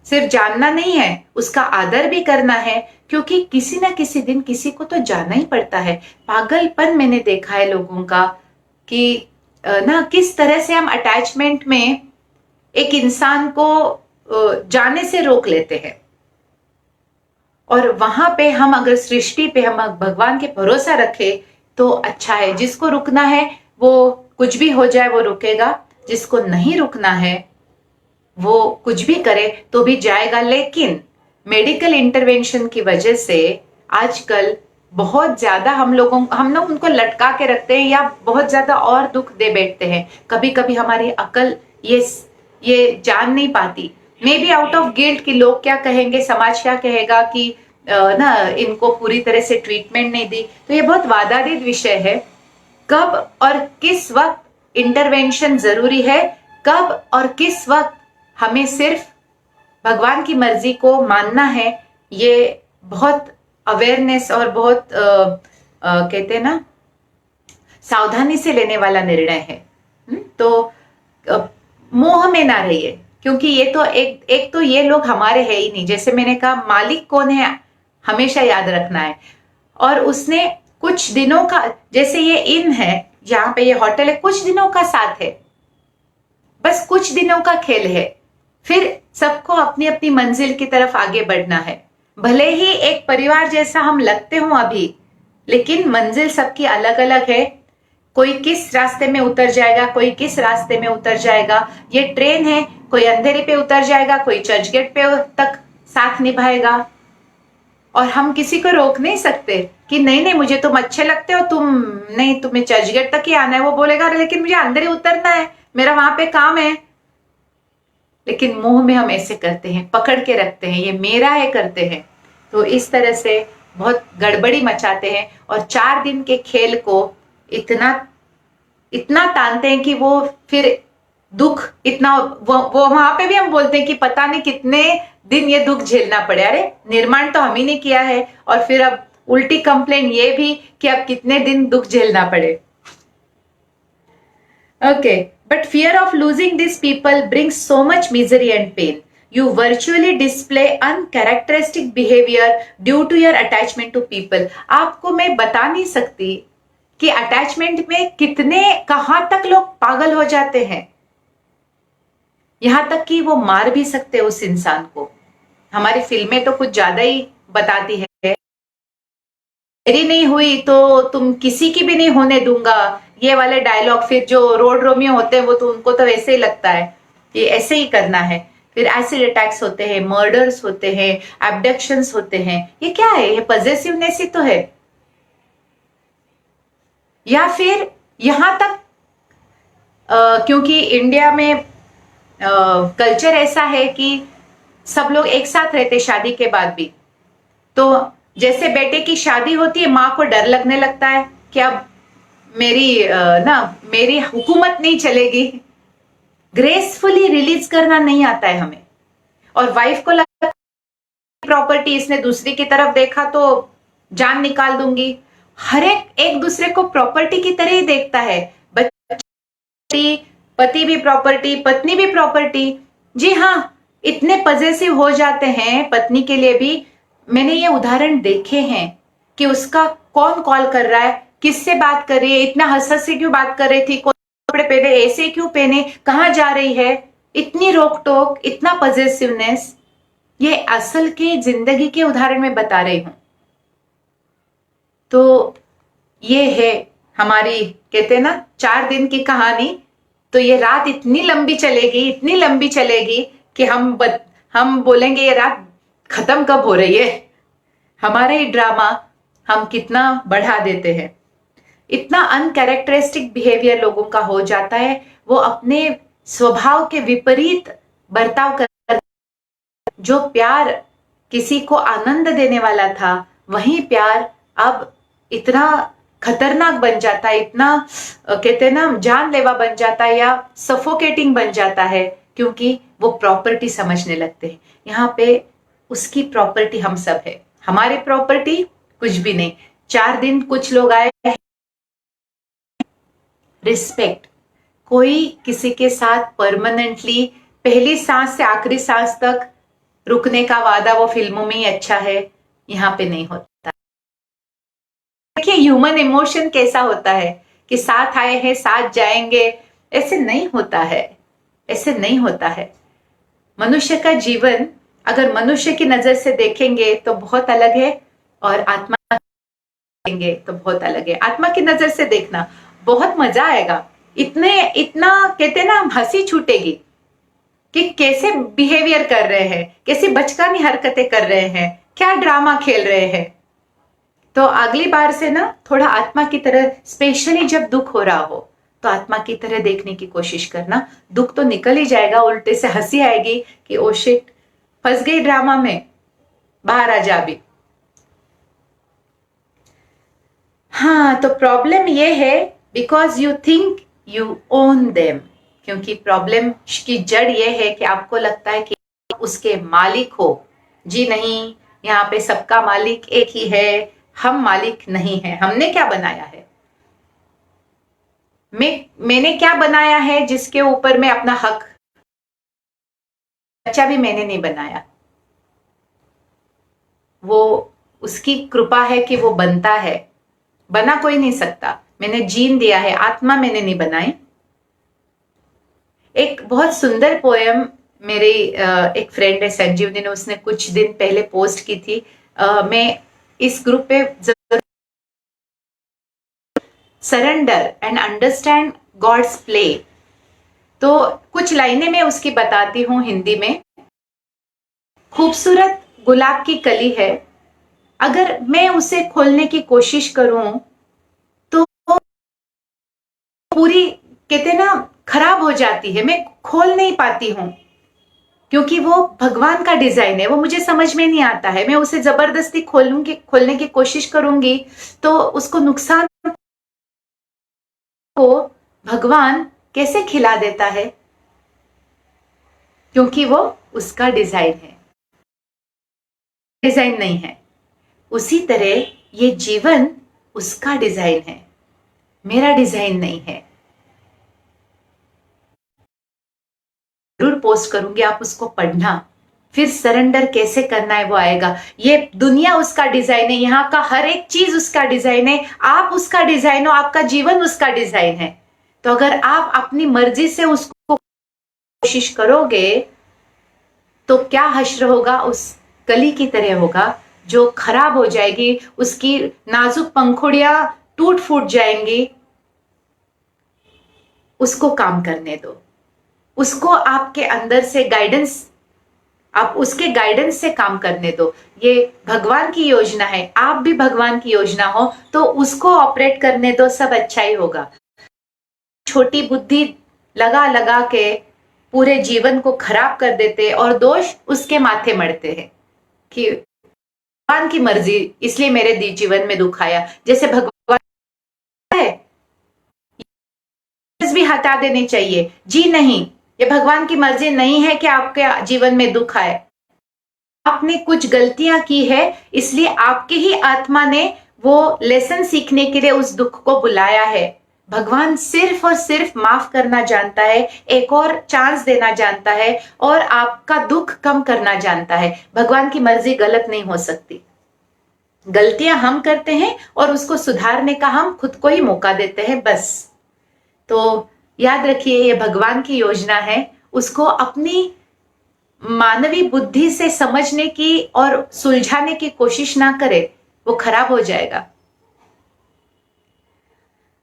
सिर्फ जानना नहीं है, उसका आदर भी करना है, क्योंकि किसी ना किसी दिन किसी को तो जाना ही पड़ता है। पागलपन मैंने देखा है लोगों का कि ना किस तरह से हम अटैचमेंट में एक इंसान को जाने से रोक लेते हैं। और वहां पे हम अगर सृष्टि पे हम भगवान के भरोसा रखें तो अच्छा है। जिसको रुकना है वो कुछ भी हो जाए वो रुकेगा, जिसको नहीं रुकना है वो कुछ भी करे तो भी जाएगा। लेकिन मेडिकल इंटरवेंशन की वजह से आजकल बहुत ज्यादा हम लोग उनको लटका के रखते हैं या बहुत ज्यादा और दुख दे बैठते हैं। कभी कभी हमारी अकल ये जान नहीं पाती, may be out of guilt कि लोग क्या कहेंगे, समाज क्या कहेगा कि ना इनको पूरी तरह से ट्रीटमेंट नहीं दी। तो ये बहुत वादातीत विषय है। कब और किस वक्त इंटरवेंशन जरूरी है, कब और किस वक्त हमें सिर्फ भगवान की मर्जी को मानना है, ये बहुत अवेयरनेस और बहुत कहते हैं ना सावधानी से लेने वाला निर्णय है। तो मोह में ना रहिए, क्योंकि ये तो एक तो ये लोग हमारे है ही नहीं। जैसे मैंने कहा, मालिक कौन है हमेशा याद रखना है। और उसने कुछ दिनों का, जैसे ये इन है, यहाँ पे ये होटल है, कुछ दिनों का साथ है, बस कुछ दिनों का खेल है। फिर सबको अपनी अपनी मंजिल की तरफ आगे बढ़ना है। भले ही एक परिवार जैसा हम लगते हो अभी, लेकिन मंजिल सबकी अलग अलग है। कोई किस रास्ते में उतर जाएगा, कोई किस रास्ते में उतर जाएगा। ये ट्रेन है, कोई अंधेरे पे उतर जाएगा, कोई चर्चगेट पे तक साथ निभाएगा। और हम किसी को रोक नहीं सकते कि नहीं नहीं मुझे तुम अच्छे लगते हो, तुम नहीं, तुम्हें चर्चगेट तक ही आना है। वो बोलेगा लेकिन मुझे अंदर ही उतरना है, मेरा वहां पे काम है। लेकिन मुंह में हम ऐसे करते हैं, पकड़ के रखते हैं, ये मेरा है करते हैं। तो इस तरह से बहुत गड़बड़ी मचाते हैं और 4 दिन के खेल को इतना इतना तानते हैं कि वो फिर दुख इतना, वो वहां पे भी हम बोलते हैं कि पता नहीं कितने दिन ये दुख झेलना पड़े। अरे निर्माण तो हम ही ने किया है, और फिर अब उल्टी कंप्लेन ये भी कि अब कितने दिन दुख झेलना पड़े। Okay, but fear of losing this people brings so much misery and pain. You virtually display uncharacteristic behavior due to your attachment to people. आपको मैं बता नहीं सकती कि अटैचमेंट में कितने, कहां तक लोग पागल हो जाते हैं, यहां तक कि वो मार भी सकते हैं उस इंसान को। हमारी फिल्में तो कुछ ज्यादा ही बताती है, मेरी नहीं हुई तो तुम किसी की भी नहीं होने दूंगा, ये वाले डायलॉग। फिर जो रोड रोमियो होते हैं वो तो उनको तो ऐसे ही लगता है कि ऐसे ही करना है। फिर एसिड अटैक्स होते हैं, मर्डर्स होते हैं, एब्डक्शंस होते हैं। ये क्या है? ये पॉजेसिवनेस ही तो है। या फिर यहां तक क्योंकि इंडिया में कल्चर ऐसा है कि सब लोग एक साथ रहते शादी के बाद भी, तो जैसे बेटे की शादी होती है माँ को डर लगने लगता है कि अब मेरी हुकूमत नहीं चलेगी। ग्रेसफुली रिलीज करना नहीं आता है हमें। और वाइफ को लगता है प्रॉपर्टी इसने दूसरी की तरफ देखा तो जान निकाल दूंगी। हर एक दूसरे को प्रॉपर्टी की तरह ही देखता है। बच्चे, पति भी प्रॉपर्टी, पत्नी भी प्रॉपर्टी। जी हाँ, इतने पजेसिव हो जाते हैं पत्नी के लिए भी। मैंने ये उदाहरण देखे हैं कि उसका कौन कॉल कर रहा है, किससे बात कर रही है, इतना हंस हंस से क्यों बात कर रही थी, कौन कपड़े पहने, ऐसे क्यों पहने, कहां जा रही है, इतनी रोक टोक, इतना पजेसिवनेस। ये असल के जिंदगी के उदाहरण में बता रही हूं। तो ये है हमारी, कहते हैं ना 4 दिन की कहानी। तो ये रात इतनी लंबी चलेगी, इतनी लंबी चलेगी कि हम बोलेंगे ये रात खत्म कब हो रही है। हमारा ही ड्रामा हम कितना बढ़ा देते हैं। इतना अनकैरेक्टरिस्टिक बिहेवियर लोगों का हो जाता है, वो अपने स्वभाव के विपरीत बर्ताव कर। जो प्यार किसी को आनंद देने वाला था, वही प्यार अब इतना खतरनाक बन जाता है, इतना कहते हैं ना जानलेवा बन जाता है या सफोकेटिंग बन जाता है, क्योंकि वो प्रॉपर्टी समझने लगते हैं। यहाँ पे उसकी प्रॉपर्टी हम सब है, हमारी प्रॉपर्टी कुछ भी नहीं। 4 दिन कुछ लोग आए, रिस्पेक्ट, कोई किसी के साथ परमानेंटली पहली सांस से आखिरी सांस तक रुकने का वादा वो फिल्मों में ही अच्छा है, यहाँ पे नहीं होता। देखिए ह्यूमन इमोशन कैसा होता है कि साथ आए हैं साथ जाएंगे, ऐसे नहीं होता है, ऐसे नहीं होता है। मनुष्य का जीवन अगर मनुष्य की नजर से देखेंगे तो बहुत अलग है, और आत्मा देखेंगे तो बहुत अलग है। आत्मा की नजर से देखना बहुत मजा आएगा, इतना कहते ना हंसी छूटेगी कि कैसे बिहेवियर कर रहे हैं, कैसी बचकानी हरकतें कर रहे हैं, क्या ड्रामा खेल रहे हैं। तो अगली बार से ना थोड़ा आत्मा की तरह, स्पेशली जब दुख हो रहा हो तो आत्मा की तरह देखने की कोशिश करना। दुख तो निकल ही जाएगा, उल्टे से हंसी आएगी कि ओ शिट फंस गई ड्रामा में, बाहर आ जा भी। हाँ, तो प्रॉब्लम ये है because you think you own them, क्योंकि प्रॉब्लम की जड़ ये है कि आपको लगता है कि उसके मालिक हो। जी नहीं, यहाँ पे सबका मालिक एक ही है, हम मालिक नहीं है। हमने क्या बनाया है, मैंने क्या बनाया है जिसके ऊपर मैं अपना हक, बच्चा भी मैंने नहीं बनाया, वो उसकी कृपा है कि वो बनता है, बना कोई नहीं सकता। मैंने जीन दिया है, आत्मा मैंने नहीं बनाई। एक बहुत सुंदर पोयम मेरी एक फ्रेंड है संजीवनी ने, उसने कुछ दिन पहले पोस्ट की थी। मैं इस ग्रुप पे surrender and understand God's play, तो कुछ लाइनें मैं उसकी बताती हूँ हिंदी में। खूबसूरत गुलाब की कली है, अगर मैं उसे खोलने की कोशिश करूं तो पूरी कहते ना खराब हो जाती है, मैं खोल नहीं पाती हूं, क्योंकि वो भगवान का डिजाइन है, वो मुझे समझ में नहीं आता है। मैं उसे जबरदस्ती खोलने की कोशिश करूंगी तो उसको नुकसान को भगवान कैसे खिला देता है, क्योंकि वो उसका डिजाइन है, डिजाइन नहीं है। उसी तरह ये जीवन उसका डिजाइन है, मेरा डिजाइन नहीं है। जरूर पोस्ट करूंगी, आप उसको पढ़ना, फिर सरेंडर कैसे करना है वो आएगा। ये दुनिया उसका डिजाइन है, यहाँ का हर एक चीज उसका डिजाइन है, आप उसका डिजाइन हो, आपका जीवन उसका डिजाइन है। तो अगर आप अपनी मर्जी से उसको कोशिश करोगे तो क्या हश्र होगा, उस कली की तरह होगा जो खराब हो जाएगी, उसकी नाजुक पंखुड़ियां टूट फूट जाएंगी। उसको काम करने दो, उसको आपके अंदर से गाइडेंस, आप उसके गाइडेंस से काम करने दो। ये भगवान की योजना है, आप भी भगवान की योजना हो, तो उसको ऑपरेट करने दो, सब अच्छा ही होगा। छोटी बुद्धि लगा लगा के पूरे जीवन को खराब कर देते और दोष उसके माथे मढ़ते हैं कि भगवान की मर्जी इसलिए मेरे जीवन में दुख आया। जैसे भगवान है भी हटा देनी चाहिए, जी नहीं, ये भगवान की मर्जी नहीं है कि आपके जीवन में दुख आए। आपने कुछ गलतियां की है, इसलिए आपके ही आत्मा ने वो लेसन सीखने के लिए उस दुख को बुलाया है। भगवान सिर्फ और सिर्फ माफ करना जानता है, एक और चांस देना जानता है, और आपका दुख कम करना जानता है। भगवान की मर्जी गलत नहीं हो सकती। गलतियां हम करते हैं और उसको सुधारने का हम खुद को ही मौका देते हैं, बस। तो याद रखिए, ये भगवान की योजना है, उसको अपनी मानवी बुद्धि से समझने की और सुलझाने की कोशिश ना करे, वो खराब हो जाएगा।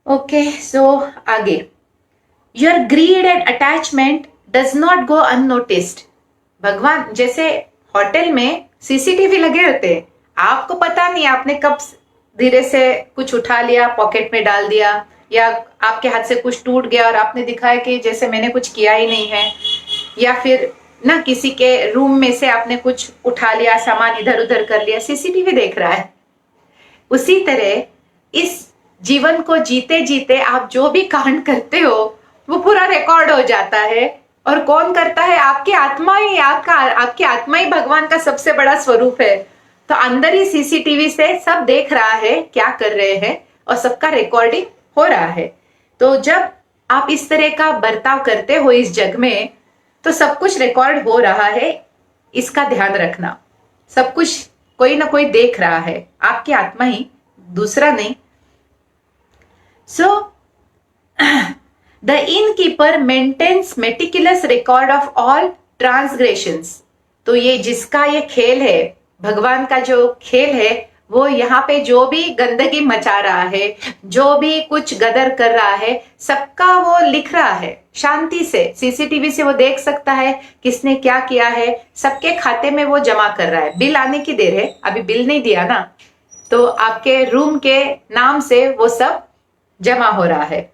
ओके, सो आगे, your grid and attachment does not go unnoticed. भगवान, जैसे होटल में सीसीटीवी लगे होते हैं, आपको पता नहीं आपने कब धीरे से कुछ उठा लिया, पॉकेट में डाल दिया, या आपके हाथ से कुछ टूट गया और आपने दिखाया कि जैसे मैंने कुछ किया ही नहीं है, या फिर ना किसी के रूम में से आपने कुछ उठा लिया, सामान इधर उधर कर लिया, सीसीटीवी देख रहा है। उसी तरह इस जीवन को जीते जीते आप जो भी कांड करते हो वो पूरा रिकॉर्ड हो जाता है। और कौन करता है? आपकी आत्मा ही, आपकी आत्मा ही भगवान का सबसे बड़ा स्वरूप है। तो अंदर ही सीसीटीवी से सब देख रहा है क्या कर रहे हैं, और सबका रिकॉर्डिंग हो रहा है। तो जब आप इस तरह का बर्ताव करते हो इस जग में, तो सब कुछ रिकॉर्ड हो रहा है, इसका ध्यान रखना। सब कुछ कोई ना कोई देख रहा है, आपकी आत्मा ही, दूसरा नहीं। So, the innkeeper maintains meticulous record of all transgressions. तो ये जिसका ये खेल है, भगवान का जो खेल है, वो यहाँ पे जो भी गंदगी मचा रहा है, जो भी कुछ गदर कर रहा है, सबका वो लिख रहा है शांति से। सीसीटीवी से वो देख सकता है किसने क्या किया है, सबके खाते में वो जमा कर रहा है। बिल आने की देर है, अभी बिल नहीं दिया ना, तो आपके रूम के नाम से वो सब जमा हो रहा है।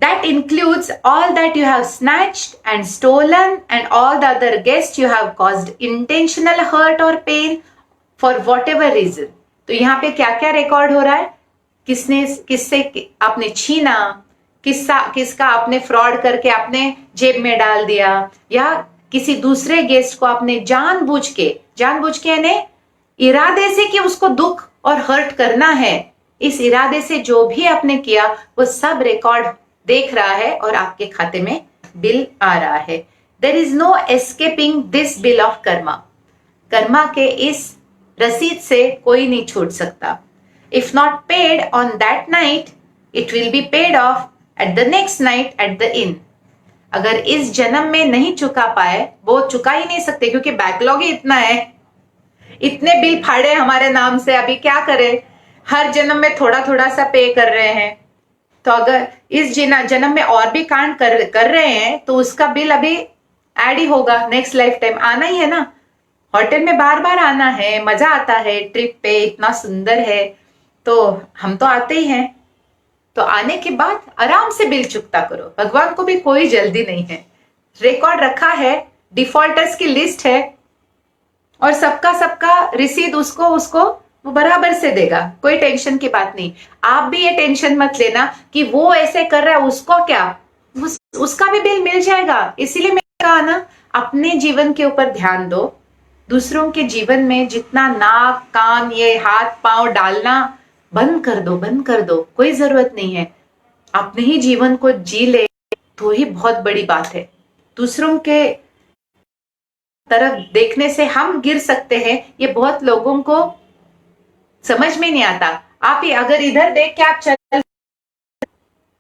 That includes all that you have snatched and stolen and all the other guests you have caused intentional hurt or pain for whatever reason. तो यहाँ पे क्या क्या रिकॉर्ड हो रहा है? किससे आपने छीना, किसका आपने फ्रॉड करके आपने जेब में डाल दिया, या किसी दूसरे गेस्ट को आपने जानबूझ के यानी इरादे से कि उसको दुख और हर्ट करना है, इस इरादे से जो भी आपने किया वो सब रिकॉर्ड देख रहा है और आपके खाते में बिल आ रहा है। There is no escaping this bill of karma. कर्मा के इस रसीद से कोई नहीं छूट सकता। If not paid on that night, it will be paid off at the next night at the inn. अगर इस जन्म में नहीं चुका पाए, वो चुका ही नहीं सकते, क्योंकि बैकलॉग ही इतना है, इतने बिल फाड़े हमारे नाम से, अभी क्या करें? हर जन्म में थोड़ा थोड़ा सा पे कर रहे हैं। तो अगर इस जन्म में और भी कांड कर रहे हैं तो उसका बिल अभी ऐड ही होगा, नेक्स्ट लाइफ टाइम आना ही है ना। होटल में बार बार आना है, मजा आता है, ट्रिप पे इतना सुंदर है, तो हम तो आते ही हैं। तो आने के बाद आराम से बिल चुकता करो, भगवान को भी कोई जल्दी नहीं है। रिकॉर्ड रखा है, डिफॉल्टर्स की लिस्ट है, और सबका रिसीद उसको वो बराबर से देगा, कोई टेंशन की बात नहीं। आप भी ये टेंशन मत लेना कि वो ऐसे कर रहा है, उसको क्या, उसका भी बिल मिल जाएगा। इसीलिए मैंने कहा ना, अपने जीवन के ऊपर ध्यान दो, दूसरों के जीवन में जितना नाक कान ये हाथ पांव डालना बंद कर दो, कोई जरूरत नहीं है। अपने ही जीवन को जी ले तो ही बहुत बड़ी बात है। दूसरों के तरफ देखने से हम गिर सकते हैं, ये बहुत लोगों को समझ में नहीं आता। आप ही अगर इधर देख के आप चल,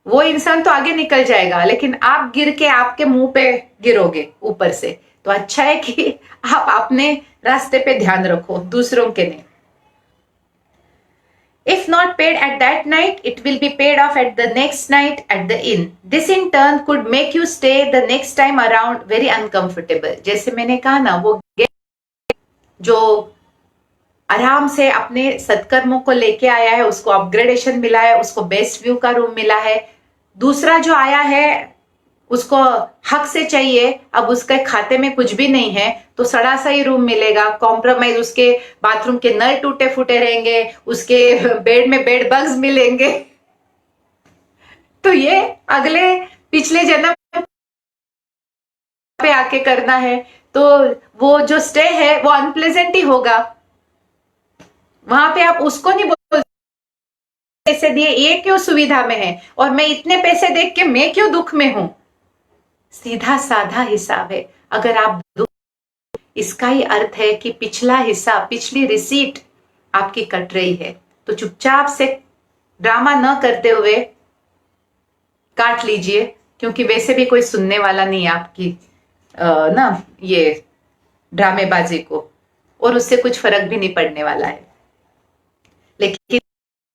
वो इंसान तो आगे निकल जाएगा, लेकिन आप गिर के आपके मुंह पे गिरोगे ऊपर से। तो अच्छा है कि आप अपने रास्ते पे ध्यान रखो, दूसरों के नहीं। If not paid at that night, it will be paid off at the next night at the inn. This in turn could make you stay the next time around very uncomfortable. जैसे मैंने कहा ना, वो जो आराम से अपने सत्कर्मों को लेके आया है, उसको अपग्रेडेशन मिला है, उसको बेस्ट व्यू का रूम मिला है। दूसरा जो आया है उसको हक से चाहिए, अब उसके खाते में कुछ भी नहीं है, तो सड़ा सा ही रूम मिलेगा, कॉम्प्रोमाइज, उसके बाथरूम के नल टूटे फूटे रहेंगे, उसके बेड में बेड बग्स मिलेंगे। तो ये अगले पिछले जन्म पे आके करना है, तो वो जो स्टे है वो अनप्लेजेंट ही होगा। वहां पे आप उसको नहीं बोल पैसे दिए, ये क्यों सुविधा में है, और मैं इतने पैसे देख के मैं क्यों दुख में हूं। सीधा साधा हिसाब है। अगर आप दुख, इसका ही अर्थ है कि पिछला हिसाब, पिछली रिसीट आपकी कट रही है। तो चुपचाप से ड्रामा न करते हुए काट लीजिए, क्योंकि वैसे भी कोई सुनने वाला नहीं है आपकी ना ये ड्रामेबाजी को, और उससे कुछ फर्क भी नहीं पड़ने वाला है। लेकिन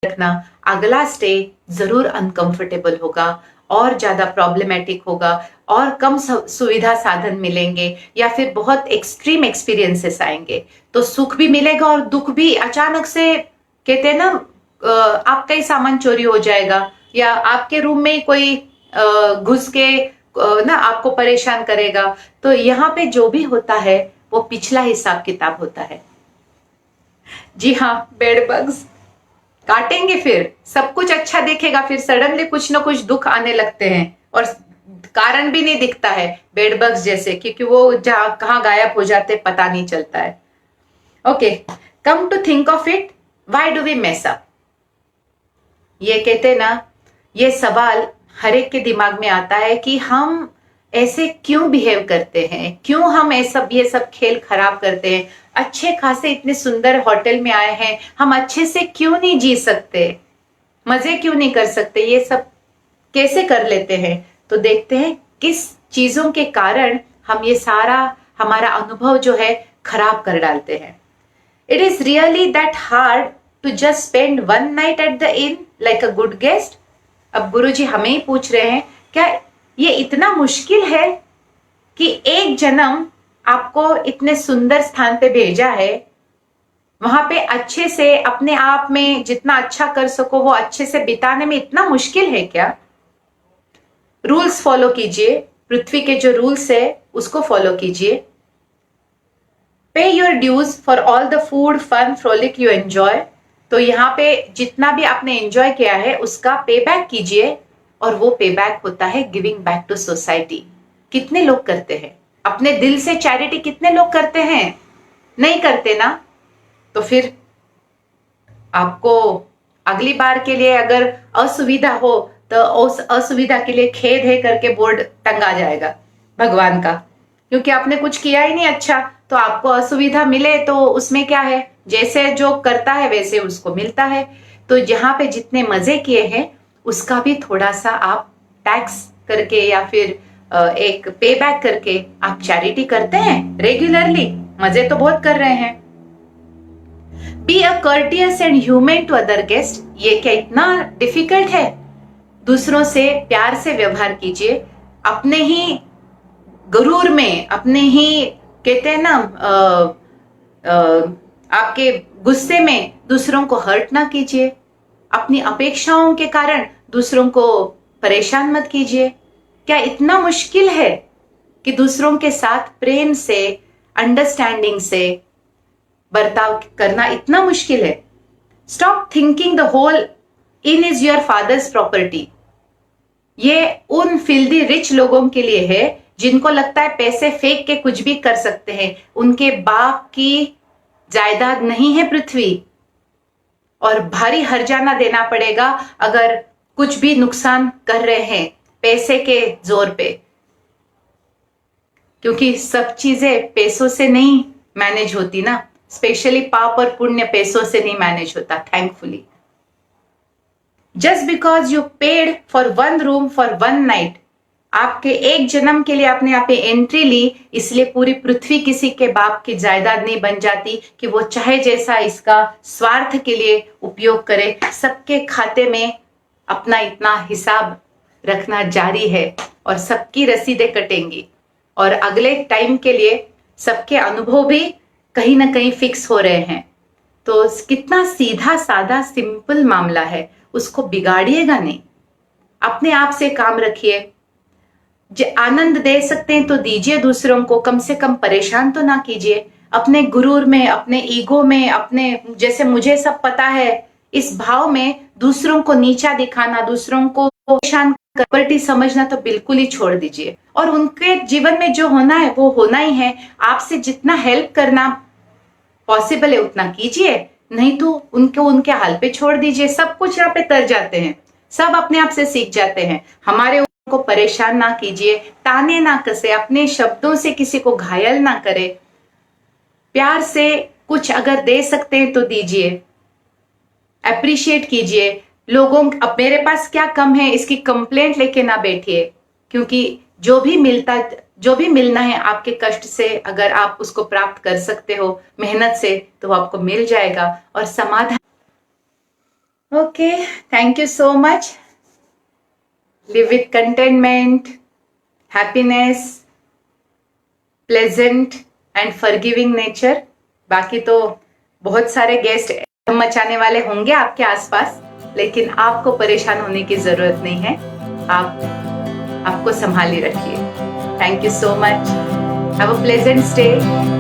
रखना, अगला स्टे जरूर अनकंफर्टेबल होगा, और ज्यादा प्रॉब्लमेटिक होगा, और कम सुविधा साधन मिलेंगे, या फिर बहुत एक्सट्रीम एक्सपीरियंसेस आएंगे। तो सुख भी मिलेगा और दुख भी। अचानक से कहते हैं ना, आपका ही सामान चोरी हो जाएगा, या आपके रूम में कोई घुस के ना आपको परेशान करेगा। तो यहाँ पे जो भी होता है वो पिछला हिसाब किताब होता है। जी हाँ, बेड बग्स काटेंगे, फिर सब कुछ अच्छा दिखेगा, फिर सडनली कुछ ना कुछ दुख आने लगते हैं और कारण भी नहीं दिखता है, बेड बग्स जैसे, क्योंकि वो जहां कहाँ गायब हो जाते पता नहीं चलता है। Okay, come to think of it, why do we mess up? ये कहते ना, ये सवाल हर एक के दिमाग में आता है कि हम ऐसे क्यों बिहेव करते हैं, क्यों हम ये सब खेल खराब करते हैं। अच्छे खासे इतने सुंदर होटल में आए हैं, हम अच्छे से क्यों नहीं जी सकते, मजे क्यों नहीं कर सकते, ये सब कैसे कर लेते हैं? तो देखते हैं किस चीजों के कारण हम ये सारा हमारा अनुभव जो है खराब कर डालते हैं। It is really that hard to just spend one night at the inn like a good guest? अब गुरुजी हमें ही पूछ रहे हैं, क्या ये इतना मुश्किल है कि एक जन्म आपको इतने सुंदर स्थान पे भेजा है, वहां पे अच्छे से अपने आप में जितना अच्छा कर सको वो अच्छे से बिताने में इतना मुश्किल है क्या? रूल्स फॉलो कीजिए, पृथ्वी के जो रूल्स है उसको फॉलो कीजिए। Pay your dues for all the food fun frolic you enjoy. तो यहाँ पे जितना भी आपने एंजॉय किया है उसका पे बैक कीजिए, और वो पे बैक होता है गिविंग बैक टू सोसाइटी। कितने लोग करते हैं अपने दिल से चैरिटी? कितने लोग करते हैं? नहीं करते ना। तो फिर आपको अगली बार के लिए अगर असुविधा हो तो उस असुविधा के लिए खेद है करके बोर्ड टंगा जाएगा भगवान का, क्योंकि आपने कुछ किया ही नहीं अच्छा। तो आपको असुविधा मिले तो उसमें क्या है, जैसे जो करता है वैसे उसको मिलता है। तो जहां पे जितने मजे किए हैं उसका भी थोड़ा सा आप टैक्स करके या फिर एक पे बैक करके आप चैरिटी करते हैं रेगुलरली, मजे तो बहुत कर रहे हैं। Be a courteous and human to other guest. ये क्या इतना डिफिकल्ट है? दूसरों से प्यार से व्यवहार कीजिए, अपने ही गुरूर में, अपने ही कहते हैं ना आपके गुस्से में दूसरों को हर्ट ना कीजिए, अपनी अपेक्षाओं के कारण दूसरों को परेशान मत कीजिए। क्या इतना मुश्किल है कि दूसरों के साथ प्रेम से, अंडरस्टैंडिंग से बर्ताव करना इतना मुश्किल है? Stop thinking the whole inn is your father's property. ये उन फिल्दी रिच लोगों के लिए है जिनको लगता है पैसे फेंक के कुछ भी कर सकते हैं। उनके बाप की जायदाद नहीं है पृथ्वी, और भारी हर्जाना देना पड़ेगा अगर कुछ भी नुकसान कर रहे हैं पैसे के जोर पे, क्योंकि सब चीजें पैसों से नहीं मैनेज होती ना। स्पेशली पाप और पुण्य पैसों से नहीं मैनेज होता, thankfully. Just because you paid for one room for one night, आपके एक जन्म के लिए आपने यहाँ पे एंट्री ली, इसलिए पूरी पृथ्वी किसी के बाप की जायदाद नहीं बन जाती कि वो चाहे जैसा इसका स्वार्थ के लिए उपयोग करे। सबके खाते में अपना इतना हिसाब रखना जारी है और सबकी रसीदें कटेंगी, और अगले टाइम के लिए सबके अनुभव भी कहीं ना कहीं फिक्स हो रहे हैं। तो कितना सीधा साधा सिंपल मामला है, उसको बिगाड़िएगा नहीं, अपने आप से काम रखिए। आनंद दे सकते हैं तो दीजिए दूसरों को, कम से कम परेशान तो ना कीजिए। अपने गुरूर में, अपने ईगो में, अपने जैसे मुझे सब पता है इस भाव में दूसरों को नीचा दिखाना, दूसरों को परेशान प्रॉपर्टी समझना तो बिल्कुल ही छोड़ दीजिए। और उनके जीवन में जो होना है वो होना ही है। आपसे जितना हेल्प करना पॉसिबल है उतना कीजिए, नहीं तो उनको उनके हाल पे छोड़ दीजिए। सब कुछ यहाँ पे तर जाते हैं, सब अपने आप से सीख जाते हैं। हमारे को परेशान ना कीजिए, ताने ना कसे, अपने शब्दों से किसी को घायल ना करे। प्यार से कुछ अगर दे सकते हैं तो दीजिए, अप्रिशिएट कीजिए लोगों। अब मेरे पास क्या कम है इसकी कंप्लेंट लेके ना बैठिए, क्योंकि जो भी मिलना है आपके कष्ट से, अगर आप उसको प्राप्त कर सकते हो मेहनत से, तो आपको मिल जाएगा और समाधान। Okay, thank you so much. Live with containment, happiness, pleasant and forgiving nature. बाकी तो बहुत सारे गेस्ट मचाने वाले होंगे आपके आसपास, लेकिन आपको परेशान होने की जरूरत नहीं है। आपको संभाली रखिए। Thank you so much. Have a pleasant stay.